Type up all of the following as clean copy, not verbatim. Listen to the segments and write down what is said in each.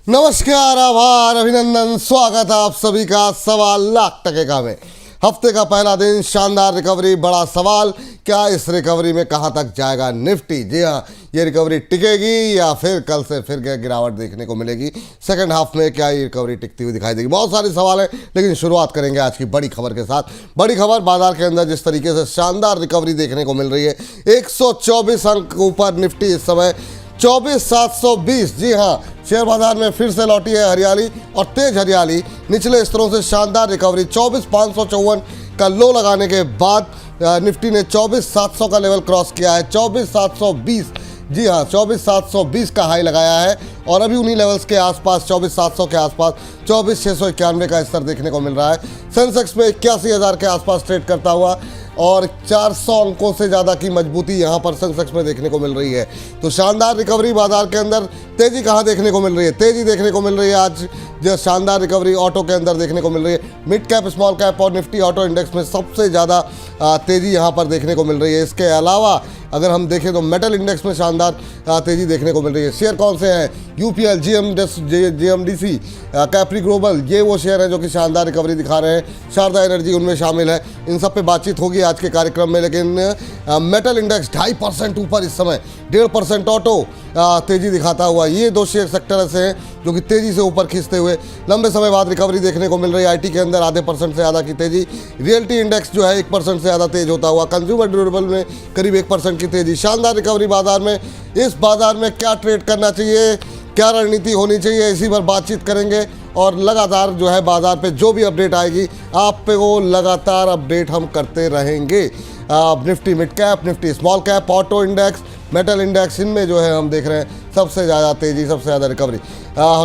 नमस्कार, आभार, अभिनंदन, स्वागत है आप सभी का 1.25 लाख में। हफ्ते का पहला दिन, शानदार रिकवरी। बड़ा सवाल, क्या इस रिकवरी में कहां तक जाएगा निफ्टी? जी हाँ, ये रिकवरी टिकेगी या फिर कल से फिर गिरावट देखने को मिलेगी? सेकंड हाफ में क्या ये रिकवरी टिकती हुई दिखाई देगी? बहुत सारे सवाल हैं, लेकिन शुरुआत करेंगे आज की बड़ी खबर के साथ। बड़ी खबर, बाजार के अंदर जिस तरीके से शानदार रिकवरी देखने को मिल रही है, 124 अंक ऊपर निफ्टी इस समय 24,720। जी हाँ, शेयर बाजार में फिर से लौटी है हरियाली और तेज हरियाली। निचले स्तरों से शानदार रिकवरी। 24,554 का लो लगाने के बाद निफ्टी ने 24,700 का लेवल क्रॉस किया है। 24,720, जी हाँ, 24,720 का हाई लगाया है और अभी उन्हीं लेवल्स के आसपास, 24,700 के आसपास 24,691 का स्तर देखने को मिल रहा है। सेंसेक्स में 81,000 के आसपास ट्रेड करता हुआ और 400 अंकों से ज़्यादा की मजबूती यहाँ पर सेंसेक्स में देखने को मिल रही है। तो शानदार रिकवरी बाजार के अंदर। तेज़ी कहाँ देखने को मिल रही है? तेज़ी देखने को मिल रही है आज जो शानदार रिकवरी ऑटो के अंदर देखने को मिल रही है। मिड कैप, स्मॉल कैप और निफ्टी ऑटो इंडेक्स में सबसे ज़्यादा तेज़ी यहाँ पर देखने को मिल रही है। इसके अलावा अगर हम देखें तो मेटल इंडेक्स में शानदार तेज़ी देखने को मिल रही है। शेयर कौन से हैं? यूपीएल, जीएमडीसी, कैप्री ग्लोबल, ये वो शेयर हैं जो कि शानदार रिकवरी दिखा रहे हैं। शारदा एनर्जी उनमें शामिल है। इन सब पे बातचीत होगी आज के कार्यक्रम में। लेकिन मेटल इंडेक्स 2.5% ऊपर इस समय, 1.5% ऑटो तेज़ी दिखाता हुआ। ये दो शेयर सेक्टर ऐसे हैं जो कि तेज़ी से ऊपर खींचते हुए लंबे समय बाद रिकवरी देखने को मिल रही है। आईटी के अंदर 0.5% से ज़्यादा की तेज़ी। रियल्टी इंडेक्स जो है 1% से ज़्यादा तेज होता हुआ। कंज्यूमर ड्यूरेबल में करीब 1% की तेज़ी। शानदार रिकवरी बाजार में। इस बाजार में क्या ट्रेड करना चाहिए, क्या रणनीति होनी चाहिए, इसी पर बातचीत करेंगे और लगातार जो है बाजार पे जो भी अपडेट आएगी आप पे वो लगातार अपडेट हम करते रहेंगे। Nifty mid cap, Nifty small cap, auto index, metal index, इनमें जो है हम देख रहे हैं सबसे ज़्यादा तेज़ी, सबसे ज़्यादा रिकवरी।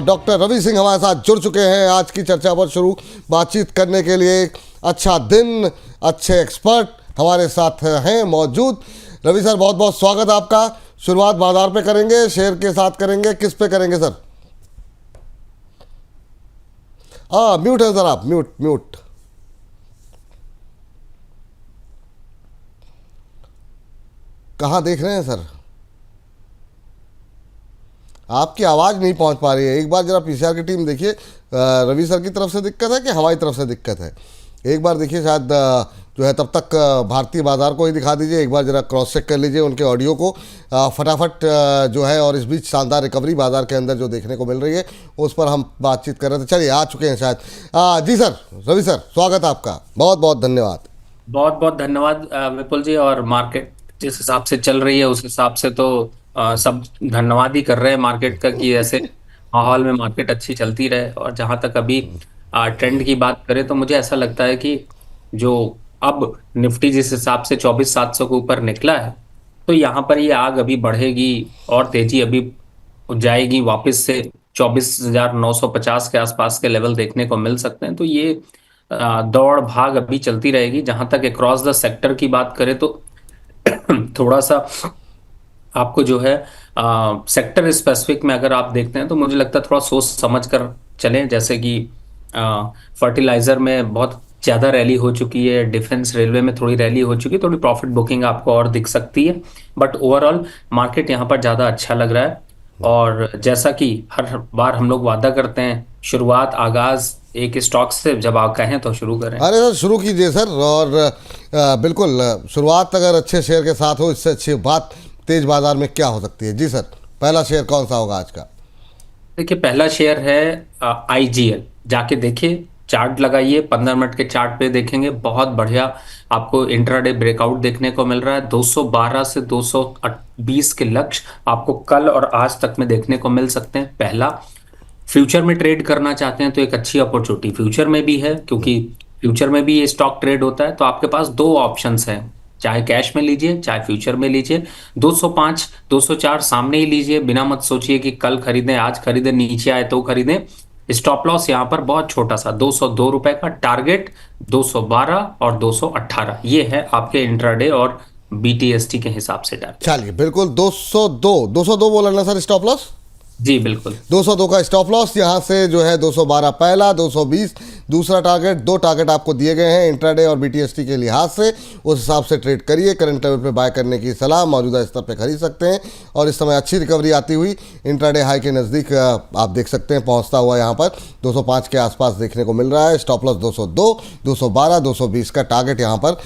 डॉक्टर रवि सिंह हमारे साथ जुड़ चुके हैं आज की चर्चा पर शुरू बातचीत करने के लिए। अच्छा दिन, अच्छे एक्सपर्ट हमारे साथ हैं मौजूद। रवि सर, बहुत बहुत स्वागत आपका। शुरुआत बाजार पे करेंगे, शेयर के साथ करेंगे, किस पे करेंगे सर? म्यूट है सर आप, म्यूट। कहाँ देख रहे हैं सर? आपकी आवाज़ नहीं पहुंच पा रही है। एक बार जरा पीसीआर की टीम देखिए, रवि सर की तरफ से दिक्कत है कि हमारी तरफ से दिक्कत है? एक बार देखिए, शायद जो है तब तक भारतीय बाजार को ही दिखा दीजिए। एक बार जरा क्रॉस चेक कर लीजिए उनके ऑडियो को फटाफट जो है। और इस बीच शानदार रिकवरी बाजार के अंदर जो देखने को मिल रही है उस पर हम बातचीत कर रहे थे। चलिए, आ चुके हैं शायद। जी सर, रवि सर, स्वागत है आपका। बहुत बहुत धन्यवाद। बहुत बहुत धन्यवाद विपुल जी। और मार्केट जिस हिसाब से चल रही है उस हिसाब से तो सब धन्यवाद ही कर रहे हैं मार्केट का कि ऐसे माहौल में मार्केट अच्छी चलती रहे। और जहां तक अभी ट्रेंड की बात करें तो मुझे ऐसा लगता है कि जो अब निफ्टी जिस हिसाब से 24,700 के ऊपर निकला है तो यहाँ पर ये आग अभी बढ़ेगी और तेजी अभी जाएगी वापस से 24,950 के आसपास के लेवल देखने को मिल सकते हैं। तो ये दौड़ भाग अभी चलती रहेगी। जहां तक अक्रॉस द सेक्टर की बात करें तो थोड़ा सा आपको जो है सेक्टर स्पेसिफिक में अगर आप देखते हैं तो मुझे लगता है थोड़ा सोच समझ कर चलें। जैसे कि फर्टिलाइजर में बहुत ज्यादा रैली हो चुकी है, डिफेंस रेलवे में थोड़ी रैली हो चुकी है, थोड़ी प्रॉफिट बुकिंग आपको और दिख सकती है। बट ओवरऑल मार्केट यहाँ पर ज्यादा अच्छा लग रहा है। और जैसा कि हर बार हम लोग वादा करते हैं, शुरुआत आगाज एक स्टॉक से, जब आप कहें तो शुरू करें। अरे सर, शुरू कीजिए सर। और बिल्कुल, शुरुआत अगर अच्छे शेयर के साथ हो, इससे अच्छी बात तेज बाजार में क्या हो सकती है? जी सर, पहला शेयर कौन सा होगा आज का? देखिए, पहला शेयर है आईजीएल। जाके देखिए, चार्ट लगाइए, 15 मिनट के चार्ट पे देखेंगे बहुत बढ़िया आपको इंट्राडे ब्रेकआउट देखने को मिल रहा है। 212 से 220 के लक्ष्य आपको कल और आज तक में देखने को मिल सकते हैं। पहला, फ्यूचर में ट्रेड करना चाहते हैं तो एक अच्छी अपॉर्चुनिटी फ्यूचर में भी है, क्योंकि फ्यूचर में भी ये स्टॉक ट्रेड होता है। तो आपके पास दो ऑप्शंस हैं, चाहे कैश में लीजिए चाहे फ्यूचर में लीजिए। 205 204 सामने ही लीजिए, बिना मत सोचिए कि कल खरीदें, आज खरीदें, नीचे आए तो खरीदें। स्टॉप लॉस यहाँ पर बहुत छोटा सा 202 रुपए का, टारगेट 212 और 218। ये है आपके इंट्राडे और बीटीएसटी के हिसाब से टारगेट। चलिए, बिल्कुल 202 बोला ना सर स्टॉप लॉस? जी बिल्कुल। 202 का स्टॉप लॉस, यहाँ से जो है 212 पहला, 220 दूसरा टारगेट। दो टारगेट आपको दिए गए हैं इंट्राडे और बीटीएसटी के लिहाज से, उस हिसाब से ट्रेड करिए। करंट लेवल पे बाय करने की सलाह, मौजूदा स्तर पे खरीद सकते हैं और इस समय अच्छी रिकवरी आती हुई इंट्राडे हाई के नज़दीक आप देख सकते हैं पहुंचता हुआ यहाँ पर 205 के आसपास देखने को मिल रहा है। स्टॉप लॉस 202, 212, 220 का टारगेट यहाँ पर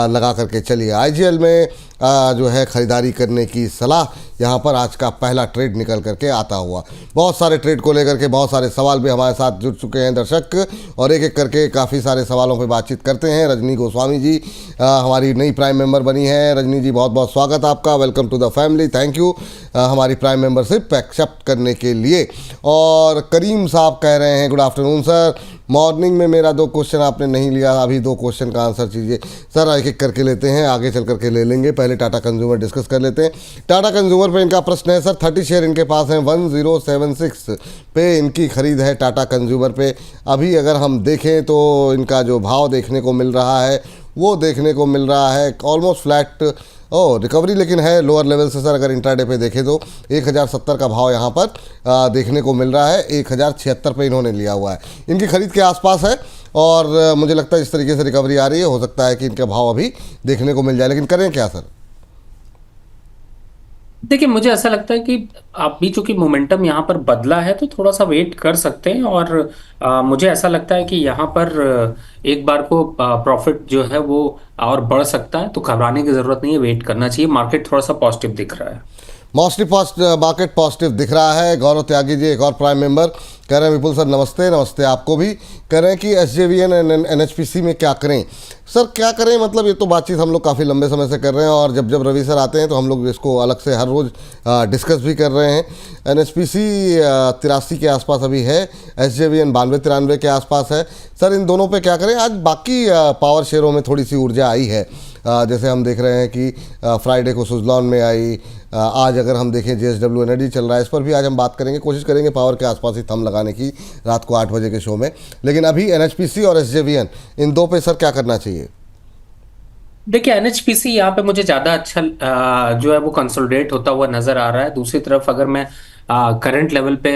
लगा करके चलिए। आईजीएल में जो है ख़रीदारी करने की सलाह यहाँ पर आज का पहला ट्रेड निकल करके आता हुआ। बहुत सारे ट्रेड को लेकर के बहुत सारे सवाल भी हमारे साथ जुड़ चुके हैं दर्शक, और एक एक करके काफ़ी सारे सवालों पे बातचीत करते हैं। रजनी गोस्वामी जी हमारी नई प्राइम मेंबर बनी है। रजनी जी बहुत बहुत स्वागत आपका, welcome to the family, thank you हमारी प्राइम मेंबरशिप एक्सेप्ट करने के लिए। और करीम साहब कह रहे हैं गुड आफ्टरनून सर, मॉर्निंग में मेरा 2 क्वेश्चन आपने नहीं लिया, अभी 2 क्वेश्चन का आंसर कीजिए। सर एक एक करके लेते हैं, आगे चल करके ले लेंगे, पहले टाटा कंज्यूमर डिस्कस कर लेते हैं। टाटा कंज्यूमर पे इनका प्रश्न है सर, 30 शेयर इनके पास हैं, 1076 पे इनकी खरीद है टाटा कंज्यूमर पे। अभी अगर हम देखें तो इनका जो भाव देखने को मिल रहा है वो देखने को मिल रहा है ऑलमोस्ट फ्लैट, रिकवरी लेकिन है लोअर लेवल से सर। अगर इंट्राडे पे देखें तो 1070 का भाव यहाँ पर देखने को मिल रहा है, 1076 पे इन्होंने लिया हुआ है, इनकी खरीद के आसपास है। और मुझे लगता है इस तरीके से रिकवरी आ रही है, हो सकता है कि इनका भाव अभी देखने को मिल जाए, लेकिन करें क्या सर? देखिए मुझे ऐसा लगता है कि अभी चूंकि मोमेंटम यहाँ पर बदला है तो थोड़ा सा वेट कर सकते हैं। और मुझे ऐसा लगता है कि यहाँ पर एक बार को प्रॉफिट जो है वो और बढ़ सकता है, तो घबराने की जरूरत नहीं है, वेट करना चाहिए। मार्केट थोड़ा सा पॉजिटिव दिख रहा है। मार्केट पॉजिटिव दिख रहा है। गौरव त्यागी जी एक और प्राइम मेंबर कह रहे हैं विपुल सर नमस्ते। नमस्ते आपको भी। कह रहे हैं कि एसजेवीएन एनएचपीसी में क्या करें सर? क्या करें मतलब ये तो बातचीत हम लोग काफ़ी लंबे समय से कर रहे हैं, और जब जब रवि सर आते हैं तो हम लोग इसको अलग से हर रोज़ डिस्कस भी कर रहे हैं। एनएचपीसी 83 के आसपास अभी है, एसजेवीएन 92-93 के आसपास है। सर इन दोनों पे क्या करें? आज बाकी पावर शेयरों में थोड़ी सी ऊर्जा आई है, जैसे हम देख रहे हैं कि फ्राइडे को सुजलॉन में आई, आज अगर हम देखें जेएसडब्ल्यू एनर्जी चल रहा है, इस पर भी आज हम बात करेंगे, कोशिश करेंगे पावर के आसपास ही थंब लगाने की रात को 8 बजे के शो में। लेकिन अभी एनएचपीसी और एसजेवीएन इन दो पे सर क्या करना चाहिए? देखिए एनएचपीसी यहाँ पे मुझे ज्यादा अच्छा जो है वो कंसोलिडेट होता हुआ नजर आ रहा है। दूसरी तरफ अगर मैं करंट लेवल पे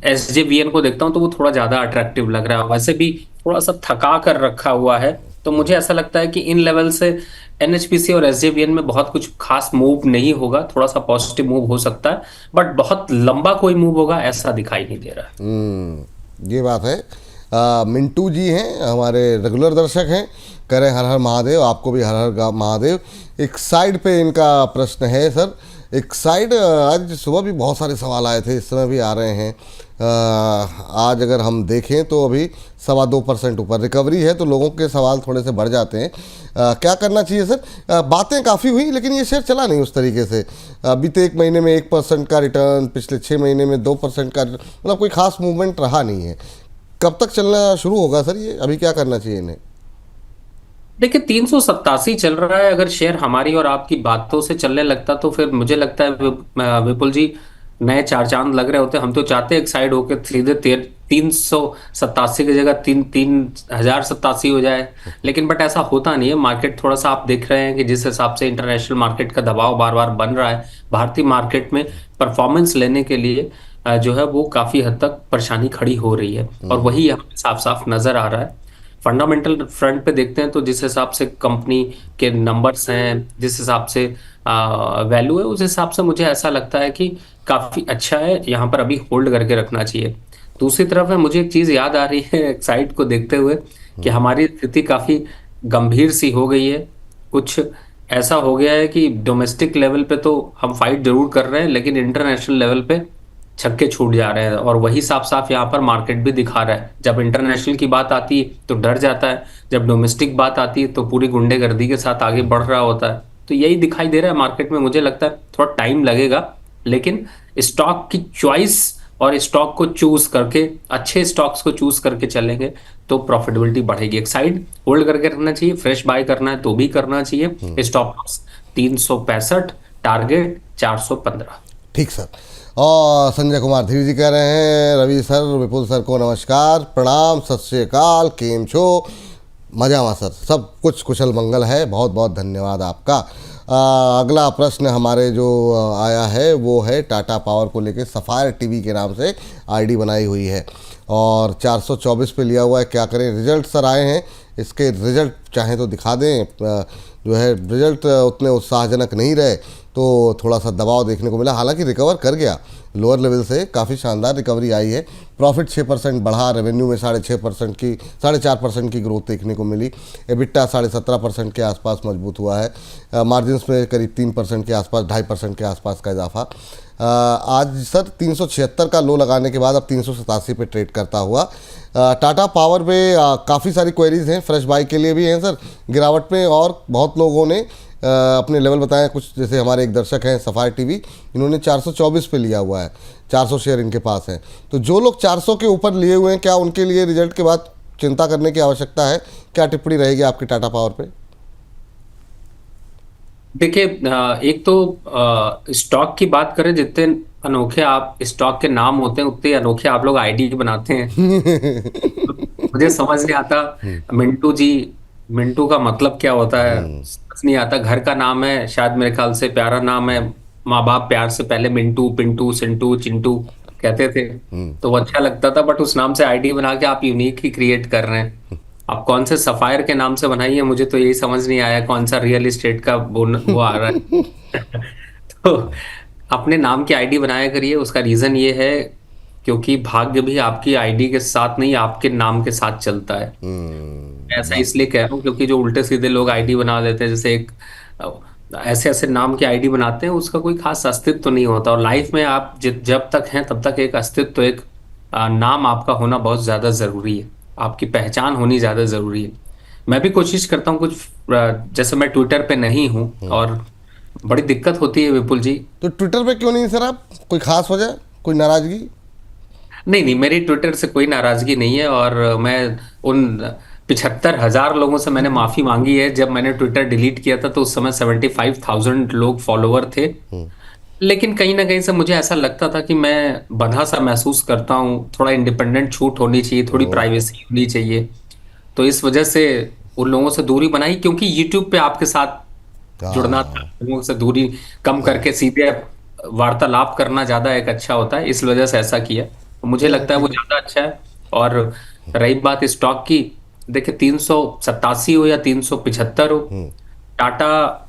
एसजेवीएन को देखता हूँ तो वो थोड़ा ज्यादा अट्रैक्टिव लग रहा है। वैसे भी थोड़ा सा थका कर रखा हुआ है, तो मुझे ऐसा लगता है कि इन लेवल से एनएचपीसी और एसजेवीएन में बहुत कुछ खास मूव नहीं होगा। थोड़ा सा पॉजिटिव मूव हो सकता है, बट बहुत लंबा कोई मूव होगा ऐसा दिखाई नहीं दे रहा है। ये बात है। मिंटू जी हैं हमारे रेगुलर दर्शक हैं, कह रहे हैं हर हर महादेव, आपको भी हर हर महादेव। एक साइड पे इनका प्रश्न है सर, एक साइड आज सुबह भी बहुत सारे सवाल आए थे, इस समय भी आ रहे हैं। आज अगर हम देखें तो अभी 2.25% ऊपर रिकवरी है, तो लोगों के सवाल थोड़े से बढ़ जाते हैं। क्या करना चाहिए सर? बातें काफ़ी हुई लेकिन ये शेयर चला नहीं उस तरीके से। बीते 1 महीने में 1% का रिटर्न, पिछले 6 महीने में 2% का, मतलब कोई खास मूवमेंट रहा नहीं है। कब तक चलना शुरू होगा सर ये? अभी क्या करना चाहिए इन्हें? देखिए 387 चल रहा है। अगर शेयर हमारी और आपकी बातों से चलने लगता तो फिर मुझे लगता है विपुल जी नए चार चांद लग रहे होते। हम तो चाहते हैं एक साइड होकर सीधे 387 की जगह 3087 हो जाए, लेकिन बट ऐसा होता नहीं है। मार्केट थोड़ा सा आप देख रहे हैं कि जिस हिसाब से इंटरनेशनल मार्केट का दबाव बार बार बन रहा है, भारतीय मार्केट में परफॉर्मेंस लेने के लिए जो है वो काफी हद तक परेशानी खड़ी हो रही है, और वही यहाँ पे साफ साफ नजर आ रहा है। फंडामेंटल फ्रंट पे देखते हैं तो जिस हिसाब से कंपनी के नंबर्स हैं, जिस हिसाब से वैल्यू है, उस हिसाब से मुझे ऐसा लगता है कि काफी अच्छा है, यहाँ पर अभी होल्ड करके रखना चाहिए। दूसरी तरफ है, मुझे एक चीज याद आ रही है साइड को देखते हुए कि हमारी स्थिति काफी गंभीर सी हो गई है। कुछ ऐसा हो गया है कि डोमेस्टिक लेवल पे तो हम फाइट जरूर कर रहे हैं, लेकिन इंटरनेशनल लेवल पे छक्के छूट जा रहे हैं, और वही साफ साफ यहाँ पर मार्केट भी दिखा रहा है। जब इंटरनेशनल की बात आती है तो डर जाता है, जब डोमेस्टिक बात आती है तो पूरी गुंडेगर्दी के साथ आगे बढ़ रहा होता है। तो यही दिखाई दे रहा है मार्केट में। मुझे लगता है थोड़ा टाइम लगेगा, लेकिन स्टॉक की चॉइस और स्टॉक को चूज करके, अच्छे स्टॉक्स को चूज करके चलेंगे तो प्रॉफिटेबिलिटी बढ़ेगी। एक साइड होल्ड करके रखना चाहिए, फ्रेश बाय करना है तो भी करना चाहिए। Stop loss 365, target 415। ठीक सर। और संजय कुमार धीर जी कह रहे हैं रवि सर विपुल सर को नमस्कार, प्रणाम, सत श्री अकाल, केम छो? मजामा सर, सब कुछ कुशल मंगल है, बहुत बहुत धन्यवाद आपका। अगला प्रश्न हमारे जो आया है वो है टाटा पावर को लेके। सफ़ायर टीवी के नाम से आईडी बनाई हुई है और 424 पे लिया हुआ है। क्या करें? रिजल्ट सर आए हैं, इसके रिजल्ट चाहें तो दिखा दें। जो है रिजल्ट उतने उत्साहजनक नहीं रहे तो थोड़ा सा दबाव देखने को मिला, हालांकि रिकवर कर गया लोअर लेवल से, काफ़ी शानदार रिकवरी आई है। प्रॉफिट 6% बढ़ा, रेवेन्यू में 6.5% की 4.5% की ग्रोथ देखने को मिली। एबिटा 17.5% के आसपास मजबूत हुआ है। मार्जिन्स में करीब 3% के आसपास, 2.5% के आसपास का इजाफा। आज सर 376 का लो लगाने के बाद अब 387 पे ट्रेड करता हुआ। टाटा पावर पे काफ़ी सारी क्वेरीज हैं, फ्रेश बाई के लिए भी हैं सर गिरावट पे, और बहुत लोगों ने अपने लेवल बताए कुछ, जैसे हमारे एक दर्शक हैं सफ़ायर टीवी, इन्होंने 424 पे लिया हुआ है, 400 शेयर इनके पास हैं। तो जो लोग 400 के ऊपर लिए हुए हैं, क्या उनके लिए रिजल्ट के बाद चिंता करने की आवश्यकता है? क्या टिप्पणी रहेगी आपकी टाटा पावर पे? देखिए, एक तो स्टॉक की बात करें, जितने अनोखे आप स्टॉक के नाम होते हैं उतने अनोखे आप लोग आईडी बनाते हैं। मुझे समझ नहीं आता मिंटू जी, मिंटू का मतलब क्या होता है समझ नहीं आता। घर का नाम है शायद, मेरे ख्याल से प्यारा नाम है, माँ बाप प्यार से पहले मिंटू, पिंटू, सिंटू, चिंटू कहते थे तो वो अच्छा लगता था। बट उस नाम से आईडी बना के आप यूनिक ही क्रिएट कर रहे हैं। आप कौन से सफायर के नाम से बनाई है, मुझे तो यही समझ नहीं आया। कौन सा रियल एस्टेट का वो आ रहा है। तो अपने नाम की आईडी बनाया करिए। उसका रीजन ये है क्योंकि भाग्य भी आपकी आईडी के साथ नहीं, आपके नाम के साथ चलता है। ऐसा इसलिए कह रहा हूँ क्योंकि जो उल्टे सीधे लोग आईडी बना देते हैं, जैसे एक ऐसे ऐसे नाम की आईडी बनाते हैं, उसका कोई खास अस्तित्व तो नहीं होता। और लाइफ में आप जब तक हैं तब तक एक अस्तित्व, एक नाम आपका होना बहुत ज्यादा जरूरी है। आपकी पहचान होनी ज्यादा जरूरी है। मैं भी कोशिश करता हूँ कुछ, जैसे मैं ट्विटर पे नहीं हूँ और बड़ी दिक्कत होती है विपुल जी। तो ट्विटर पे क्यों नहीं सर आप? कोई खास वजह, कोई नाराजगी? नहीं नहीं, मेरी ट्विटर से कोई नाराजगी नहीं है और मैं उन 75,000 लोगों से मैंने माफी मांगी है। जब मैंने ट्विटर डिलीट किया था तो उस समय 75,000 लोग फॉलोवर थे। लेकिन कहीं ना कहीं से मुझे ऐसा लगता था कि मैं बंधा सा महसूस करता हूँ, थोड़ा इंडिपेंडेंट छूट होनी चाहिए, थोड़ी प्राइवेसी होनी चाहिए। तो इस वजह से उन लोगों से दूरी बनाई, क्योंकि यूट्यूब पे आपके साथ जुड़ना था, लोगों से दूरी कम करके सीधे वार्तालाप करना ज्यादा एक अच्छा होता है। इस वजह से ऐसा किया, मुझे लगता है वो ज्यादा अच्छा है। और रही बात स्टॉक की, देखिए 387 हो या 375 हो, टाटा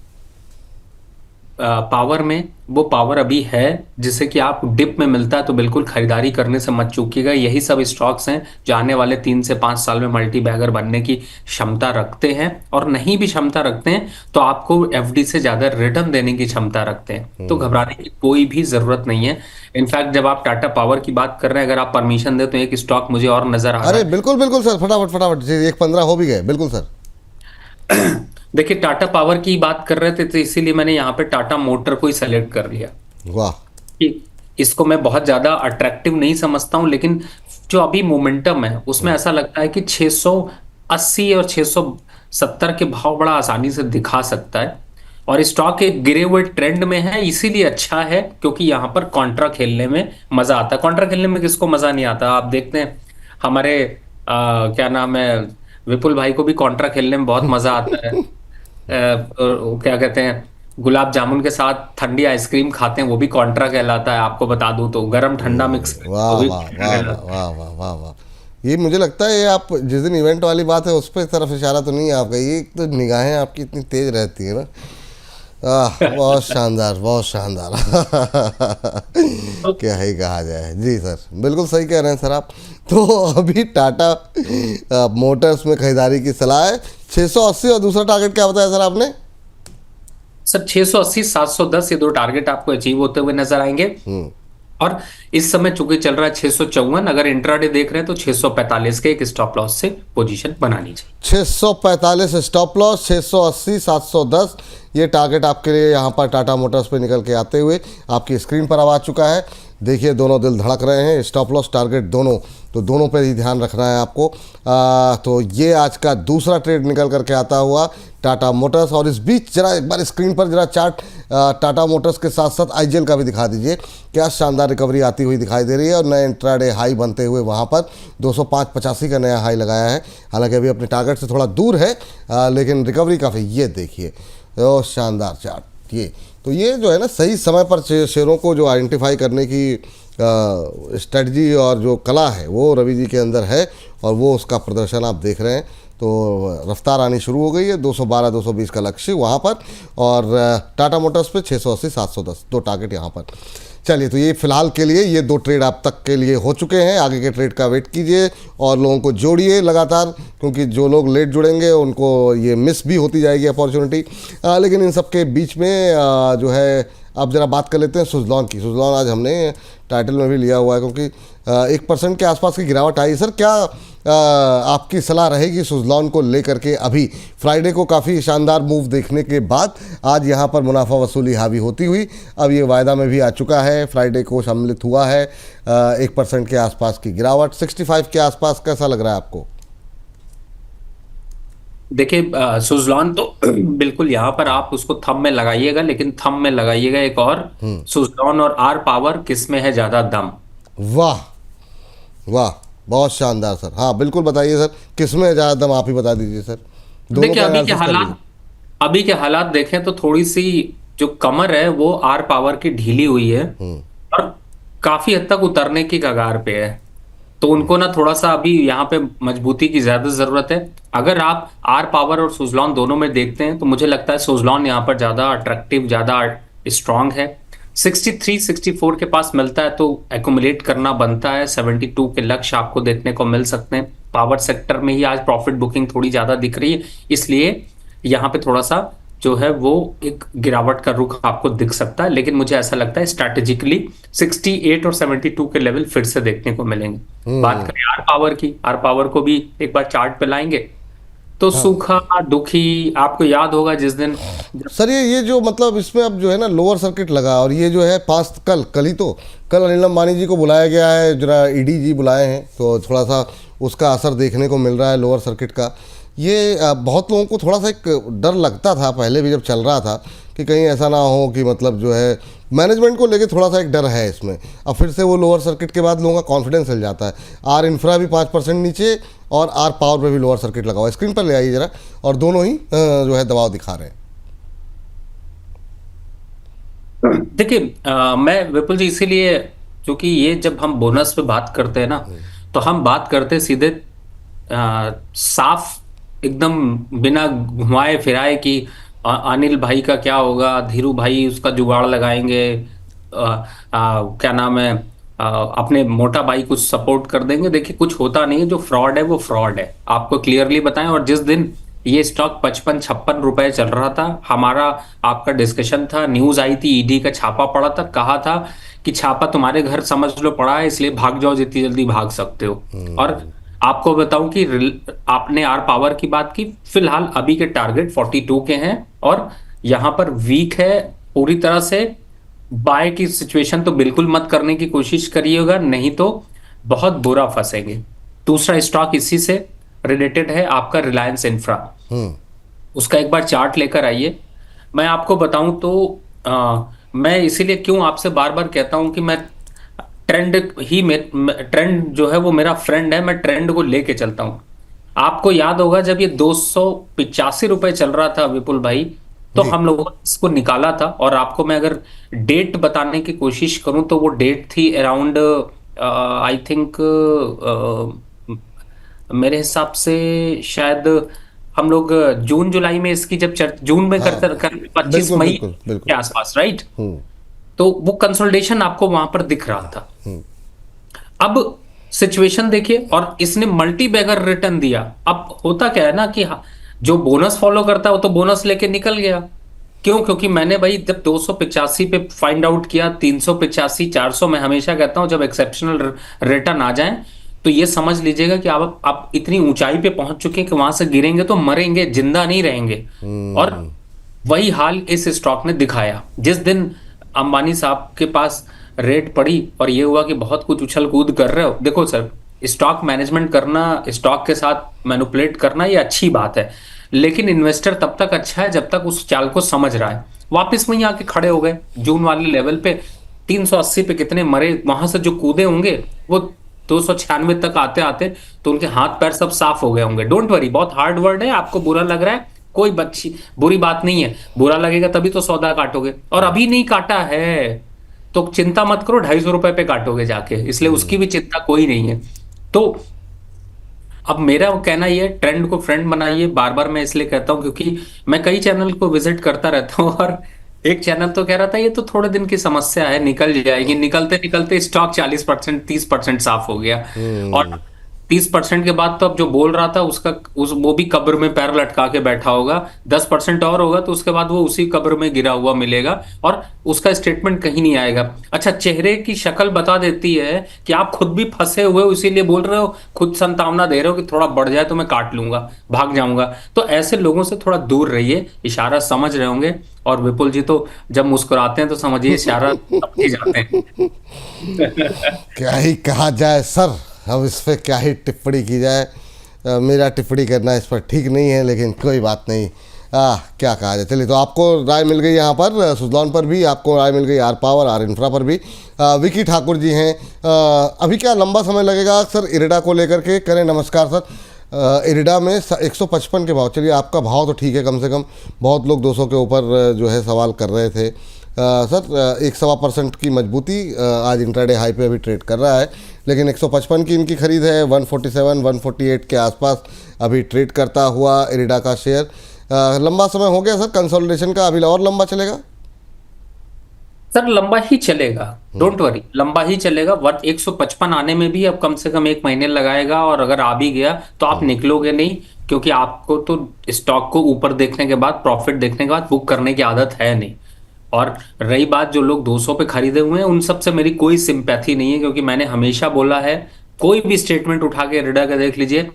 पावर में वो पावर अभी है जिससे कि आप डिप में मिलता है तो बिल्कुल खरीदारी करने से मत चूकिएगा। यही सब स्टॉक्स हैं जो आने वाले 3 से 5 साल में मल्टी बैगर बनने की क्षमता रखते हैं, और नहीं भी क्षमता रखते हैं तो आपको एफडी से ज्यादा रिटर्न देने की क्षमता रखते हैं। तो घबराने की कोई भी जरूरत नहीं है। इनफैक्ट जब आप टाटा पावर की बात कर रहे हैं, अगर आप परमिशन दे तो एक स्टॉक मुझे और नजर आ रहा है। अरे बिल्कुल बिल्कुल सर, फटाफट फटाफट जी, 1:15 हो भी गए, बिल्कुल सर। देखिए, टाटा पावर की बात कर रहे थे तो इसीलिए मैंने यहाँ पे टाटा मोटर को ही सेलेक्ट कर लिया। वाह। कि इसको मैं बहुत ज्यादा अट्रैक्टिव नहीं समझता हूं, लेकिन जो अभी मोमेंटम है उसमें ऐसा लगता है कि 680 और 670 के भाव बड़ा आसानी से दिखा सकता है। और स्टॉक एक गिरे हुए ट्रेंड में है, इसीलिए अच्छा है क्योंकि यहाँ पर कॉन्ट्रा खेलने में मजा आता है। कॉन्ट्रा खेलने में किसको मजा नहीं आता? आप देखते हैं हमारे क्या नाम है, विपुल भाई को भी कॉन्ट्रा खेलने में बहुत मजा आता है। और क्या कहते हैं, गुलाब जामुन के साथ ठंडी आइसक्रीम खाते हैं, वो भी कॉन्ट्रा कहलाता है। आपको बता दूं तो गरम ठंडा मिक्स वाह वो भी वाह कॉन्ट्रा वाह कहलाता वाह वाह वाह वाह वाह। ये मुझे लगता है ये आप जिस दिन इवेंट वाली बात है उस पर तरफ इशारा तो नहीं है आपका, ये तो निगाहें आपकी इतनी तेज रहती है ना। बहुत शानदार, बहुत शानदार। है। क्या ही कहा जाए। जी सर, बिल्कुल सही कह रहे हैं सर आप। तो अभी टाटा मोटर्स में खरीदारी की सलाह है 680, और दूसरा टारगेट क्या बताया सर आपने? सर 680 710 ये दो टारगेट आपको अचीव होते हुए नजर आएंगे। और इस समय चूंकि चल रहा है 654, अगर इंट्राडे देख रहे हैं तो 645 के एक स्टॉप लॉस से पोजीशन बनानी चाहिए। 645 स्टॉप लॉस, 680 710 ये टारगेट आपके लिए यहाँ पर टाटा मोटर्स पे निकल के आते हुए आपकी स्क्रीन पर अब आ चुका है। देखिए दोनों दिल धड़क रहे हैं, स्टॉप लॉस टारगेट दोनों, तो दोनों पर ही ध्यान रखना है आपको। तो ये आज का दूसरा ट्रेड निकल करके आता हुआ टाटा मोटर्स। और इस बीच जरा एक बार स्क्रीन पर जरा चार्ट टाटा मोटर्स के साथ साथ आईजीएल का भी दिखा दीजिए। क्या शानदार रिकवरी आती हुई दिखाई दे रही है और नए इंट्राडे हाई बनते हुए वहाँ पर 205.85 का नया हाई लगाया है। हालांकि अभी अपने टारगेट से थोड़ा दूर है, लेकिन रिकवरी काफ़ी, ये देखिए, तो शानदार चार्ट। तो ये जो है ना सही समय पर शेयरों को जो आइडेंटिफाई करने की स्ट्रेटजी और जो कला है वो रवि जी के अंदर है, और वो उसका प्रदर्शन आप देख रहे हैं। तो रफ्तार आनी शुरू हो गई है, 212 220 का लक्ष्य वहाँ पर, और टाटा मोटर्स पे 680 710 दो टारगेट यहाँ पर। चलिए, तो ये फिलहाल के लिए ये दो ट्रेड आप तक के लिए हो चुके हैं। आगे के ट्रेड का वेट कीजिए और लोगों को जोड़िए लगातार, क्योंकि जो लोग लेट जुड़ेंगे उनको ये मिस भी होती जाएगी अपॉर्चुनिटी। लेकिन इन सब के बीच में जो है, अब जरा बात कर लेते हैं सुज़लॉन की। सुज़लॉन आज हमने टाइटल में भी लिया हुआ है, क्योंकि 1% के आसपास की गिरावट आई। सर, क्या आपकी सलाह रहेगी सुज़लॉन को लेकर के? अभी फ्राइडे को काफ़ी शानदार मूव देखने के बाद आज यहाँ पर मुनाफा वसूली हावी होती हुई अब ये वायदा में भी आ चुका है, फ्राइडे को सम्मिलित हुआ है। 1% के आसपास की गिरावट, 65 के आसपास। कैसा लग रहा है आपको? देखिए, सुज़लॉन तो बिल्कुल यहाँ पर आप उसको थंब में लगाइएगा, लेकिन थंब में लगाइएगा एक और, सुज़लॉन और आर पावर किस में है ज्यादा दम। वाह वाह, बहुत शानदार सर। हाँ बिल्कुल, बताइए सर, किस में ज़्यादा दम, आप ही बता दीजिए सर। दोनों देखिए, का एनालिसिस करिए। अभी के हालात देखें तो थोड़ी सी जो कमर है वो आर पावर की ढीली हुई है और काफी हद तक उतरने की कगार पे है। तो उनको ना थोड़ा सा अभी यहाँ पे मजबूती की ज्यादा जरूरत है। अगर आप आर पावर और सुज़लॉन दोनों में देखते हैं तो मुझे लगता है सुज़लॉन यहाँ पर ज्यादा अट्रैक्टिव, ज्यादा स्ट्रांग है। 63 64 के पास मिलता है तो एक्यूमुलेट करना बनता है। 72 के लक्ष्य आपको देखने को मिल सकते हैं। पावर सेक्टर में ही आज प्रॉफिट बुकिंग थोड़ी ज्यादा दिख रही है, इसलिए यहाँ पे थोड़ा सा जो है वो एक गिरावट का रुख आपको दिख सकता है। लेकिन मुझे ऐसा लगता है स्ट्रैटेजिकली 68 और 72 के लेवल फिर से देखने को मिलेंगे। बात करें आर पावर की, आर पावर को भी एक बार चार्ट पे लाएंगे तो सूखा दुखी, आपको याद होगा जिस दिन सर ये जो मतलब इसमें अब जो है ना लोअर सर्किट लगा, और ये जो है कल ही तो कल अनिल अंबानी जी को बुलाया गया है, जरा ईडी जी बुलाए हैं, तो थोड़ा सा उसका असर देखने को मिल रहा है लोअर सर्किट का। ये बहुत लोगों को थोड़ा सा एक डर लगता था पहले भी जब चल रहा था कि कहीं ऐसा ना हो कि मतलब जो है मैनेजमेंट को लेके थोड़ा सा एक डर है इसमें। अब फिर से वो लोअर सर्किट के बाद लोगों का कॉन्फिडेंस हिल जाता है। आर इंफ्रा भी 5% नीचे और आर पावर पे भी लोअर सर्किट लगा हुआ है। स्क्रीन पर ले आइए जरा, और दोनों ही जो है दबाव दिखा रहे हैं। देखिए, मैं विपुल जी इसीलिए, क्योंकि ये जब हम बोनस पे बात करते हैं ना तो हम बात करते हैं सीधे साफ एकदम, बिना घुमाए फिराए कि अनिल भाई का क्या होगा, धीरू भाई उसका जुगाड़ लगाएंगे, क्या नाम है, अपने मोटा भाई कुछ सपोर्ट कर देंगे। देखिए, कुछ होता नहीं है। जो फ्रॉड है वो फ्रॉड है, आपको क्लियरली बताएं। और जिस दिन ये स्टॉक 55-56 रुपए चल रहा था, हमारा आपका डिस्कशन था, न्यूज आई थी, ईडी का छापा पड़ा था, कहा था कि छापा तुम्हारे घर समझ लो पड़ा है, इसलिए भाग जाओ जितनी जल्दी भाग सकते हो। और आपको बताऊं कि आपने आर पावर की बात की, फिलहाल अभी के टारगेट 42 के हैं और यहां पर वीक है पूरी तरह से। बाय की सिचुएशन तो बिल्कुल मत करने की कोशिश करिएगा, नहीं तो बहुत बुरा फंसेंगे। दूसरा स्टॉक इसी से रिलेटेड है आपका रिलायंस इंफ्रा। उसका एक बार चार्ट लेकर आइए। मैं आपको बताऊं तो मैं इसीलिए क्यों आपसे बार बार कहता हूं कि मैं ट्रेंड जो है वो मेरा फ्रेंड है, मैं ट्रेंड को लेके चलता हूं। आपको याद होगा जब ये 285 रुपए चल रहा था विपुल भाई, तो हम लोगों ने इसको निकाला था। और आपको मैं अगर डेट बताने की कोशिश करूं तो वो डेट थी अराउंड आई थिंक, मेरे हिसाब से शायद हम लोग जून जुलाई में इसकी जब जून में करते 25 बिल्कुल मई बिल्कुल के बिल्कुल। आसपास, राइट। तो वो कंसोलिडेशन आपको वहां पर दिख रहा था। अब सिचुएशन देखिए, और इसने मल्टी बैगर रिटर्न दिया। अब होता क्या है ना कि जो बोनस फॉलो करता है वो तो बोनस लेके निकल गया। क्यों? क्योंकि मैंने भाई जब 285 पे फाइंड आउट किया, 385 400, मैं हमेशा कहता हूं जब एक्सेप्शनल रिटर्न आ जाए तो ये समझ लीजिएगा कि आप इतनी ऊंचाई पे पहुंच चुके हैं कि वहां से गिरेंगे तो मरेंगे, जिंदा नहीं रहेंगे। और वही हाल इस स्टॉक ने दिखाया। जिस दिन अंबानी साहब के पास रेट पड़ी और ये हुआ कि बहुत कुछ उछल कूद कर रहे हो, देखो सर, स्टॉक मैनेजमेंट करना, स्टॉक के साथ मैनिपुलेट करना ये अच्छी बात है, लेकिन इन्वेस्टर तब तक अच्छा है जब तक उस चाल को समझ रहा है। वापस वहीं आके खड़े हो गए जून वाले लेवल पे। 380 पे कितने मरे, वहां से जो कूदे होंगे वो 296 तक आते आते तो उनके हाथ पैर सब साफ हो गए होंगे। डोंट वरी, बहुत हार्ड वर्ड है, आपको बुरा लग रहा है, कोई बच्ची बुरी बात नहीं है, बुरा लगेगा तभी तो सौदा काटोगे, और अभी नहीं काटा है तो चिंता मत करो, 250 रुपए पे काटोगे जाके, इसलिए उसकी भी चिंता कोई नहीं है। तो अब मेरा कहना ये है, ट्रेंड को फ्रेंड बनाइए। बार बार मैं इसलिए कहता हूं क्योंकि मैं कई चैनल को विजिट करता रहता हूं, और एक चैनल तो कह रहा था ये तो थोड़े दिन की समस्या है, निकल जाएगी, निकलते निकलते स्टॉक 40% 30% साफ हो गया। और 30% के बाद तो अब जो बोल रहा था उसका वो भी कब्र में पैर लटका के बैठा होगा। 10% और होगा तो उसके बाद वो उसी कब्र में गिरा हुआ मिलेगा, और उसका स्टेटमेंट कहीं नहीं आएगा। अच्छा, चेहरे की शक्ल बता देती है कि आप खुद भी फंसे हुए हो, इसीलिए बोल रहे हो, खुद संतावना दे रहे हो कि थोड़ा बढ़ जाए तो मैं काट लूंगा, भाग जाऊंगा। तो ऐसे लोगों से थोड़ा दूर रहिए, इशारा समझ रहे होंगे। और विपुल जी तो जब मुस्कुराते हैं तो समझिए इशारा समझ ही जाते हैं। क्या ही कहा जाए सर, अब इस पर क्या ही टिप्पणी की जाए। मेरा टिप्पणी करना इस पर ठीक नहीं है, लेकिन कोई बात नहीं। क्या कहा जाए। चलिए, तो आपको राय मिल गई यहाँ पर सुजलॉन पर भी, आपको राय मिल गई आर पावर आर इंफ्रा पर भी। विकी ठाकुर जी हैं। अभी क्या लंबा समय लगेगा सर इरिडा को लेकर के? करें नमस्कार सर। इरिडा में 155 के भाव, चलिए आपका भाव तो ठीक है, कम से कम बहुत लोग 200 के ऊपर जो है सवाल कर रहे थे। सर 1.25% की मजबूती, आज इंट्राडे हाई पे अभी ट्रेड कर रहा है, लेकिन 155 की इनकी खरीद है। 147 148 के आसपास अभी ट्रेड करता हुआ इरिडा का शेयर। लंबा समय हो गया सर कंसोलिडेशन का, अभी और लंबा चलेगा? सर लंबा ही चलेगा, डोंट वरी, लंबा ही चलेगा। 155 आने में भी अब कम से कम 1 महीने लगाएगा, और अगर आ भी गया तो आप निकलोगे नहीं, क्योंकि आपको तो स्टॉक को ऊपर देखने के बाद, प्रॉफिट देखने के बाद बुक करने की आदत है नहीं। और रही बात जो लोग 200 पे खरीदे हुए हैं, उन सब से मेरी कोई सिंपैथी नहीं है, क्योंकि मैंने हमेशा बोला है, कोई भी स्टेटमेंट उठा के इरिडा का देख लीजिए,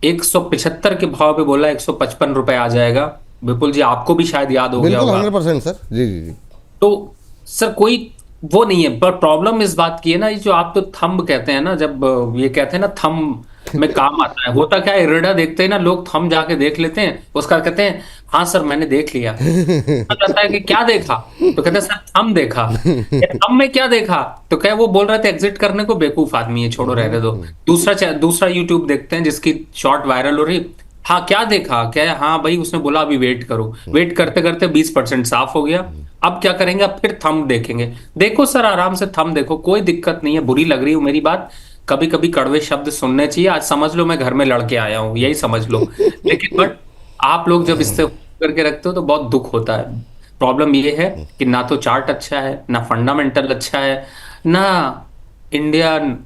175 के भाव पे बोला 155 रुपए आ जाएगा। विपुल जी आपको भी शायद याद हो गया बिल्कुल होगा। 100% सर, जी जी जी। तो सर कोई वो नहीं है, पर प्रॉब्लम इस बात की है ना, ये जो आप तो थंब कहते हैं ना, जब ये कहते हैं ना थंब में काम आता है, होता क्या है, इरिडा देखते हैं ना लोग, थंब जाके देख लेते हैं, उसका कहते हैं हाँ सर मैंने देख लिया। कहता है कि क्या देखा, तो कहते हैं सर थंब देखा। थंब में क्या देखा, तो क्या वो बोल रहे थे एग्जिट करने को, बेवकूफ आदमी है, छोड़ो रहने दो। दूसरा यूट्यूब देखते हैं जिसकी शॉर्ट वायरल हो रही, हाँ क्या देखा, क्या हाँ भाई उसने बोला अभी वेट करो, वेट करते करते 20% साफ हो गया। अब क्या करेंगे, अब फिर थंब देखेंगे। देखो सर आराम से थंब देखो, कोई दिक्कत नहीं है। बुरी लग रही हो मेरी बात, कभी कभी कड़वे शब्द सुनने चाहिए। आज समझ लो मैं घर में लड़के आया हूं, यही समझ लो। लेकिन बट आप लोग जब इससे करके रखते हो तो बहुत दुख होता है। प्रॉब्लम ये है कि ना तो चार्ट अच्छा है, ना फंडामेंटल अच्छा है, ना इंडियन